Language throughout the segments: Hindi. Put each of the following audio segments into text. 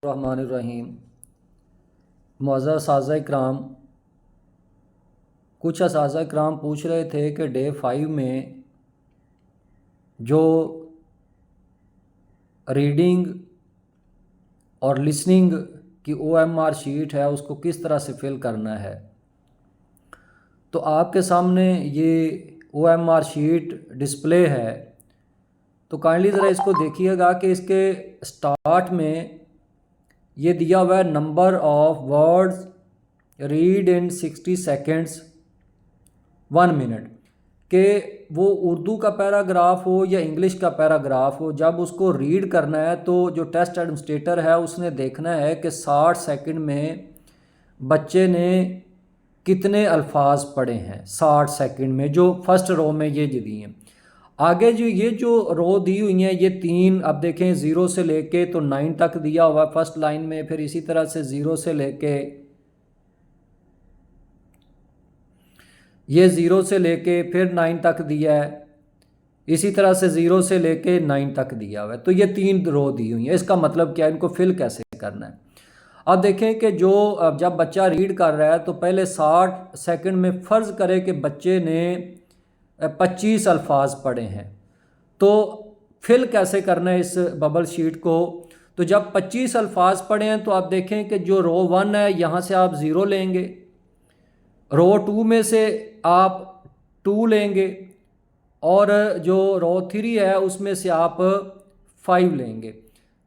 रहमानिर्रहीम। मुअज़्ज़ज़ असातिज़ा इकराम, कुछ असातिज़ा इकराम पूछ रहे थे कि डे 5 में जो रीडिंग और लिसनिंग की OMR शीट है उसको किस तरह से फिल करना है। तो आपके सामने ये OMR शीट डिस्प्ले है, तो काइंडली ज़रा इसको देखिएगा कि इसके स्टार्ट में ये दिया हुआ है number of words read in 60 seconds 1 minute, कि वो उर्दू का पैराग्राफ हो या इंग्लिश का पैराग्राफ हो, जब उसको रीड करना है तो जो टेस्ट एडमिनिस्ट्रेटर है उसने देखना है कि 60 सेकंड में बच्चे ने कितने अल्फाज पढ़े हैं 60 सेकंड में, जो फर्स्ट रो में ये दी हैं। आगे जो ये जो रो दी हुई हैं ये 3, अब देखें 0 से लेके तो 9 तक दिया हुआ है फर्स्ट लाइन में, फिर इसी तरह से 0 से लेके ये 0 से लेके फिर 9 तक दिया है, इसी तरह से 0 से लेके 9 तक दिया हुआ है। तो ये 3 रो दी हुई है। इसका मतलब क्या है, इनको फिल कैसे करना है। अब देखें कि जो जब बच्चा रीड कर रहा है तो पहले 60 सेकंड में फ़र्ज़ करे कि बच्चे ने 25 अल्फाज पढ़े हैं, तो फिल कैसे करना है इस बबल शीट को। तो जब 25 अल्फाज पढ़े हैं तो आप देखें कि जो रो 1 है यहाँ से आप 0 लेंगे, रो 2 में से आप 2 लेंगे, और जो रो 3 है उसमें से आप 5 लेंगे।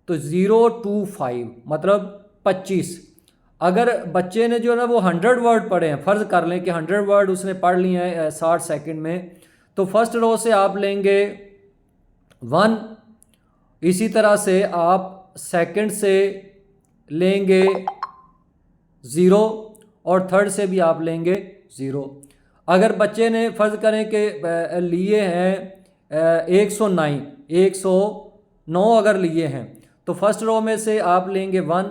तो 0 to 5 मतलब 25। अगर बच्चे ने जो है ना वो 100 वर्ड पढ़े हैं, फ़र्ज़ कर लें कि 100 वर्ड उसने पढ़ लिए हैं 60 सेकंड में, तो फर्स्ट रो से आप लेंगे 1, इसी तरह से आप सेकंड से लेंगे 0 और थर्ड से भी आप लेंगे 0। अगर बच्चे ने फ़र्ज़ करें कि लिए हैं 109 अगर लिए हैं तो फर्स्ट रो में से आप लेंगे 1,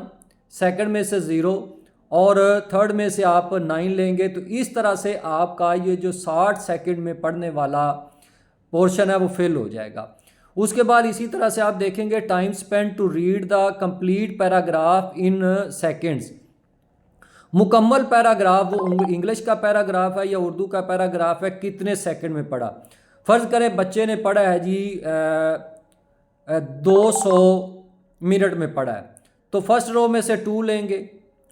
सेकंड में से 0 और थर्ड में से आप 9 लेंगे। तो इस तरह से आपका ये जो 60 सेकंड में पढ़ने वाला पोर्शन है वो फिल हो जाएगा। उसके बाद इसी तरह से आप देखेंगे time spend to read the complete paragraph in seconds. मुकम्मल पैराग्राफ वो इंग्लिश का पैराग्राफ है या उर्दू का पैराग्राफ है, कितने सेकंड में पढ़ा। फ़र्ज़ करें बच्चे ने पढ़ा है जी 200 मिनट में पढ़ा है, तो फर्स्ट रो में से 2 लेंगे,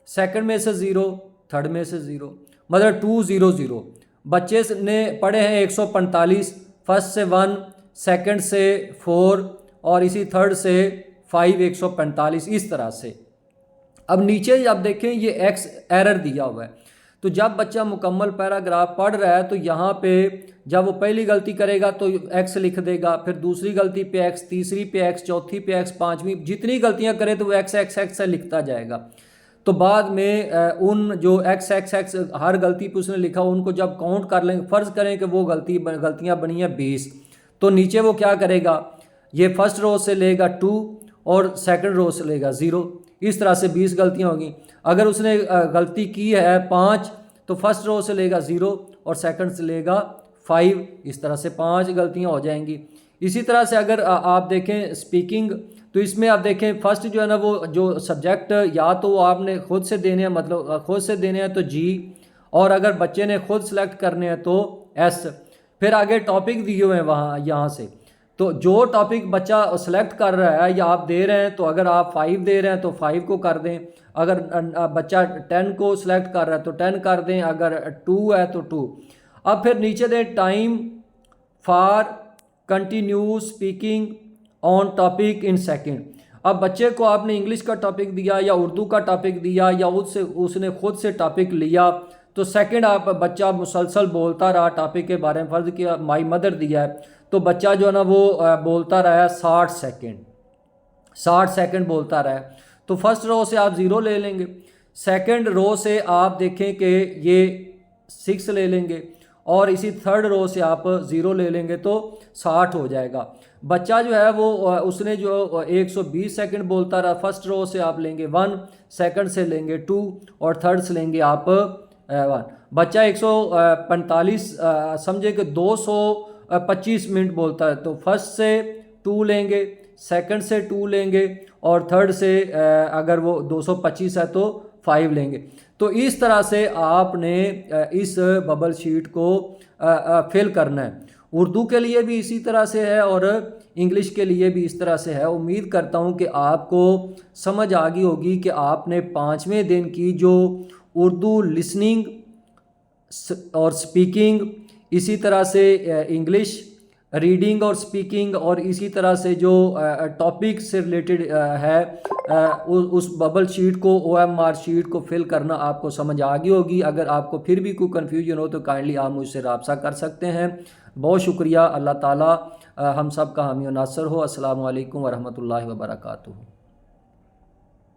सेकंड में से 0, थर्ड में से 0, मतलब 200। बच्चे ने पढ़े हैं 145, फर्स्ट से 1, सेकंड से 4 और इसी थर्ड से 5, 145 इस तरह से। अब नीचे आप देखें ये एक्स एरर दिया हुआ है, तो जब बच्चा मुकम्मल पैराग्राफ पढ़ रहा है तो यहाँ पे जब वो पहली गलती करेगा तो एक्स लिख देगा, फिर दूसरी गलती पे एक्स, तीसरी पे एक्स, चौथी पे एक्स, पांचवी, जितनी गलतियाँ करे तो वो एक्स एक्स एक्स से लिखता जाएगा। तो बाद में उन जो एक्स एक्स एक्स हर गलती पे उसने लिखा उनको जब काउंट कर लेंगे, फ़र्ज़ करें कि वो गलतियाँ बनी हैं 20, तो नीचे वो क्या करेगा, ये फर्स्ट रो से लेगा 2 और सेकंड रो से लेगा 0, इस तरह से 20 गलतियाँ होगी। अगर उसने गलती की है 5 तो फर्स्ट रो से लेगा 0 और सेकंड से लेगा 5, इस तरह से 5 गलतियाँ हो जाएंगी। इसी तरह से अगर आप देखें स्पीकिंग, तो इसमें आप देखें फर्स्ट जो है ना वो जो सब्जेक्ट या तो आपने खुद से देने हैं, मतलब खुद से देने हैं तो जी, और अगर बच्चे ने खुद सेलेक्ट करने हैं तो एस। फिर आगे टॉपिक दिए हुए हैं वहाँ यहाँ से, तो जो टॉपिक बच्चा सेलेक्ट कर रहा है या आप दे रहे हैं, तो अगर आप 5 दे रहे हैं तो 5 को कर दें, अगर बच्चा 10 को सिलेक्ट कर रहा है तो 10 कर दें, अगर 2 है तो 2। अब फिर नीचे दें time for continue speaking on topic in second. अब बच्चे को आपने इंग्लिश का टॉपिक दिया या उर्दू का टॉपिक दिया या उसने खुद से टॉपिक लिया, तो सेकंड आप बच्चा मुसलसल बोलता रहा टॉपिक के बारे में। फ़र्ज़ किया माई मदर दिया है तो बच्चा जो है ना वो बोलता रहा 60 सेकंड बोलता रहा। तो फर्स्ट रो से आप 0 ले लेंगे, सेकंड रो से आप देखें कि ये 6 ले लेंगे और इसी थर्ड रो से आप 0 ले लेंगे तो 60 हो जाएगा। बच्चा जो है वो उसने जो 120 सेकंड बोलता रहा, फर्स्ट रो से आप लेंगे 1, सेकंड से लेंगे 2 और थर्ड से लेंगे आप 1। बच्चा 145 समझे कि 225 मिनट बोलता है, तो फर्स्ट से 2 लेंगे, सेकंड से 2 लेंगे और थर्ड से अगर वो 225 है तो 5 लेंगे। तो इस तरह से आपने इस बबल शीट को फिल करना है। उर्दू के लिए भी इसी तरह से है और इंग्लिश के लिए भी इस तरह से है। उम्मीद करता हूँ कि आपको समझ आ गई होगी कि आपने 5वें दिन की जो उर्दू लिसनिंग और स्पीकिंग, इसी तरह से इंग्लिश रीडिंग और स्पीकिंग, और इसी तरह से जो टॉपिक से रिलेटेड है उस बबल शीट को, OMR शीट को फिल करना आपको समझ आ गई होगी। अगर आपको फिर भी कोई कन्फ्यूजन हो तो काइंडली आप मुझसे राब्ता कर सकते हैं। बहुत शुक्रिया। अल्लाह ताला हम सब का हामी और नासर हो। अस्सलामु अलैकुम वरहमतुल्लाहि वबरकातुहू।